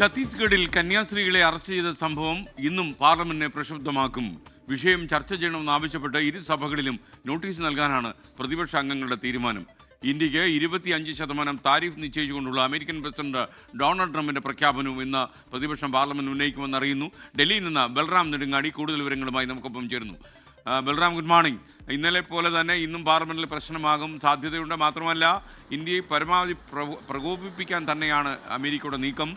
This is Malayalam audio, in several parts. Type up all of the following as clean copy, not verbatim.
ഛത്തീസ്ഗഡിൽ കന്യാസ്ത്രീകളെ അറസ്റ്റ് ചെയ്ത സംഭവം ഇന്നും പാർലമെന്റിനെ പ്രക്ഷുബ്ധമാക്കും. വിഷയം ചർച്ച ചെയ്യണമെന്നാവശ്യപ്പെട്ട് ഇരു സഭകളിലും നോട്ടീസ് നൽകാനാണ് പ്രതിപക്ഷ അംഗങ്ങളുടെ തീരുമാനം. ഇന്ത്യക്ക് 25% താരിഫ് നിശ്ചയിച്ചുകൊണ്ടുള്ള അമേരിക്കൻ പ്രസിഡന്റ് ഡൊണാൾഡ് ട്രംപിന്റെ പ്രഖ്യാപനവും ഇന്ന് പ്രതിപക്ഷം പാർലമെന്റ് ഉന്നയിക്കുമെന്ന് അറിയുന്നു. ഡൽഹിയിൽ നിന്ന് ബൽറാം നെടുങ്ങാടി കൂടുതൽ വിവരങ്ങളുമായി നമുക്കൊപ്പം ചേരുന്നു. Balram, good morning. ഇന്നലെ പോലെ തന്നെ ഇന്നും പാർലമെന്റിൽ പ്രശ്നമാകും സാധ്യതയുണ്ട്. മാത്രമല്ല, ഇന്ത്യയെ പരമാവധി പ്രകോപിപ്പിക്കാൻ തന്നെയാണ് അമേരിക്കയുടെ നീക്കം.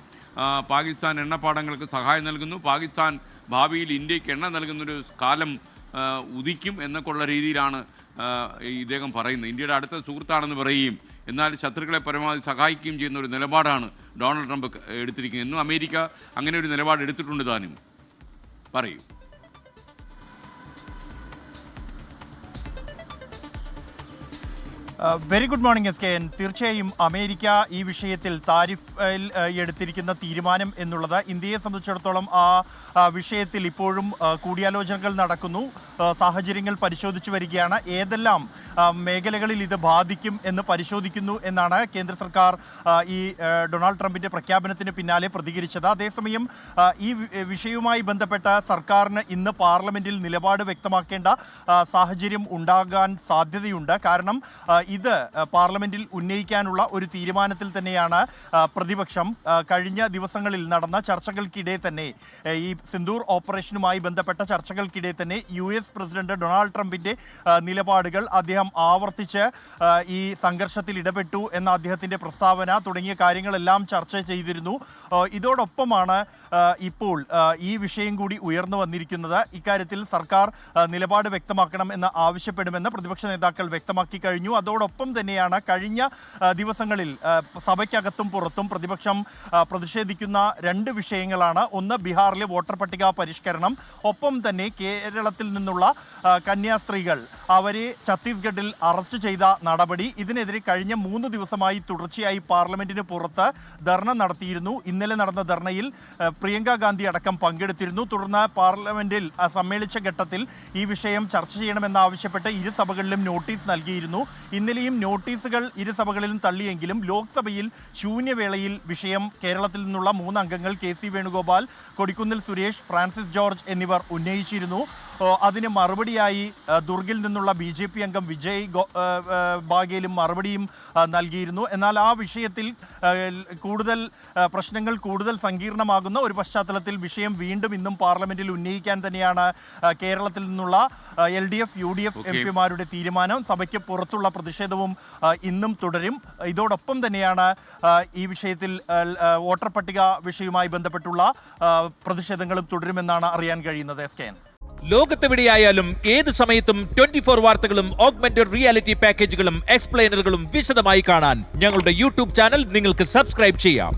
പാകിസ്ഥാൻ എണ്ണപ്പാടങ്ങൾക്ക് സഹായം നൽകുന്നു, പാകിസ്ഥാൻ ഭാവിയിൽ ഇന്ത്യക്ക് എണ്ണ നൽകുന്നൊരു കാലം ഉദിക്കും എന്നൊക്കെയുള്ള രീതിയിലാണ് ഇദ്ദേഹം പറയുന്നത്. ഇന്ത്യയുടെ അടുത്ത സുഹൃത്താണെന്ന് പറയുകയും എന്നാൽ ശത്രുക്കളെ പരമാവധി സഹായിക്കുകയും ചെയ്യുന്ന ഒരു നിലപാടാണ് ഡൊണാൾഡ് ട്രംപ് എടുത്തിരിക്കുന്നത്. എന്നും അമേരിക്ക അങ്ങനെ ഒരു നിലപാട് എടുത്തിട്ടുണ്ട് താനും. പറയൂ. Very good morning S K N. തീർച്ചയായും അമേരിക്ക ഈ വിഷയത്തിൽ താരിഫിൽ എടുത്തിരിക്കുന്ന തീരുമാനം എന്നുള്ളത് ഇന്ത്യയെ സംബന്ധിച്ചിടത്തോളം ആ വിഷയത്തിൽ ഇപ്പോഴും കൂടിയാലോചനകൾ നടക്കുന്നു, സാഹചര്യങ്ങൾ പരിശോധിച്ചു വരികയാണ്. ഏതെല്ലാം മേഖലകളിൽ ഇത് ബാധിക്കും എന്ന് പരിശോധിക്കുന്നു എന്നാണ് കേന്ദ്ര സർക്കാർ ഈ ഡൊണാൾഡ് ട്രംപിൻ്റെ പ്രഖ്യാപനത്തിന് പിന്നാലെ പ്രതികരിച്ചത്. അതേസമയം ഈ വിഷയവുമായി ബന്ധപ്പെട്ട സർക്കാരിന് ഇന്ന് പാർലമെൻറ്റിൽ നിലപാട് വ്യക്തമാക്കേണ്ട സാഹചര്യം ഉണ്ടാകാൻ സാധ്യതയുണ്ട്. കാരണം ഇത് പാർലമെന്റിൽ ഉന്നയിക്കാനുള്ള ഒരു തീരുമാനത്തിൽ തന്നെയാണ് പ്രതിപക്ഷം. കഴിഞ്ഞ ദിവസങ്ങളിൽ നടന്ന ചർച്ചകൾക്കിടെ തന്നെ, ഈ സിന്ദൂർ ഓപ്പറേഷനുമായി ബന്ധപ്പെട്ട ചർച്ചകൾക്കിടെ തന്നെ US പ്രസിഡന്റ് ഡൊണാൾഡ് ട്രംപിന്റെ നിലപാടുകൾ അദ്ദേഹം ആവർത്തിച്ച് ഈ സംഘർഷത്തിൽ ഇടപെട്ടു എന്ന അദ്ദേഹത്തിന്റെ പ്രസ്താവന തുടങ്ങിയ കാര്യങ്ങളെല്ലാം ചർച്ച ചെയ്തിരുന്നു. ഇതോടൊപ്പമാണ് ഇപ്പോൾ ഈ വിഷയം കൂടി ഉയർന്നു വന്നിരിക്കുന്നത്. ഇക്കാര്യത്തിൽ സർക്കാർ നിലപാട് വ്യക്തമാക്കണം എന്ന് ആവശ്യപ്പെടുമെന്ന് പ്രതിപക്ഷ നേതാക്കൾ വ്യക്തമാക്കി കഴിഞ്ഞു. അതോടൊപ്പം തന്നെയാണ് കഴിഞ്ഞ ദിവസങ്ങളിൽ സഭയ്ക്കകത്തും പുറത്തും പ്രതിപക്ഷം പ്രതിഷേധിക്കുന്ന രണ്ട് വിഷയങ്ങളാണ്. ഒന്ന്, ബീഹാറിലെ വോട്ടർ പട്ടിക പരിഷ്കരണം, ഒപ്പം തന്നെ കേരളത്തിൽ നിന്നുള്ള കന്യാസ്ത്രീകൾ അവരെ ഛത്തീസ്ഗഡിൽ അറസ്റ്റ് ചെയ്ത നടപടി. ഇതിനെതിരെ കഴിഞ്ഞ 3 ദിവസമായി തുടർച്ചയായി പാർലമെന്റിന് പുറത്ത് ധർണ നടത്തിയിരുന്നു. ഇന്നലെ നടന്ന ധർണയിൽ പ്രിയങ്ക ഗാന്ധി അടക്കം പങ്കെടുത്തിരുന്നു. തുടർന്ന് പാർലമെന്റിൽ സമ്മേളിച്ച ഘട്ടത്തിൽ ഈ വിഷയം ചർച്ച ചെയ്യണമെന്നാവശ്യപ്പെട്ട് ഇരു സഭകളിലും നോട്ടീസ് നൽകിയിരുന്നു. ഇന്നലെയും നോട്ടീസുകൾ ഇരു സഭകളിലും തള്ളിയെങ്കിലും ലോക്സഭയിൽ ശൂന്യവേളയിൽ വിഷയം കേരളത്തിൽ നിന്നുള്ള 3 അംഗങ്ങൾ KC Venugopal, Kodikunnil Suresh, Francis George എന്നിവർ ഉന്നയിച്ചിരുന്നു. അതിന് മറുപടിയായി ദുർഗിൽ നിന്നുള്ള BJP അംഗം വിജയ് ബാഗേലും മറുപടിയും നൽകിയിരുന്നു. എന്നാൽ ആ വിഷയത്തിൽ പ്രശ്നങ്ങൾ കൂടുതൽ സങ്കീർണമാകുന്ന ഒരു പശ്ചാത്തലത്തിൽ വിഷയം വീണ്ടും ഇന്നും പാർലമെന്റിൽ ഉന്നയിക്കാൻ തന്നെയാണ് കേരളത്തിൽ നിന്നുള്ള LDF UDF MP-മാരുടെ തീരുമാനം. സഭയ്ക്ക് പുറത്തുള്ള പ്രതിഷേധവും ഇന്നും തുടരും. ഇതോടൊപ്പം തന്നെയാണ് ഈ വിഷയത്തിൽ വോട്ടർ പട്ടിക വിഷയവുമായി ബന്ധപ്പെട്ടുള്ള പ്രതിഷേധങ്ങളും തുടരുമെന്നാണ് അറിയാൻ കഴിയുന്നത്. SKN. ലോകത്തെവിടെയായാലും ഏത് സമയത്തും 24 വാർത്തകളും ഓഗ്മെന്റഡ് റിയാലിറ്റി പാക്കേജുകളും എക്സ്പ്ലെയിനറുകളും വിശദമായി കാണാൻ ഞങ്ങളുടെ YouTube ചാനൽ നിങ്ങൾക്ക് സബ്സ്ക്രൈബ് ചെയ്യാം.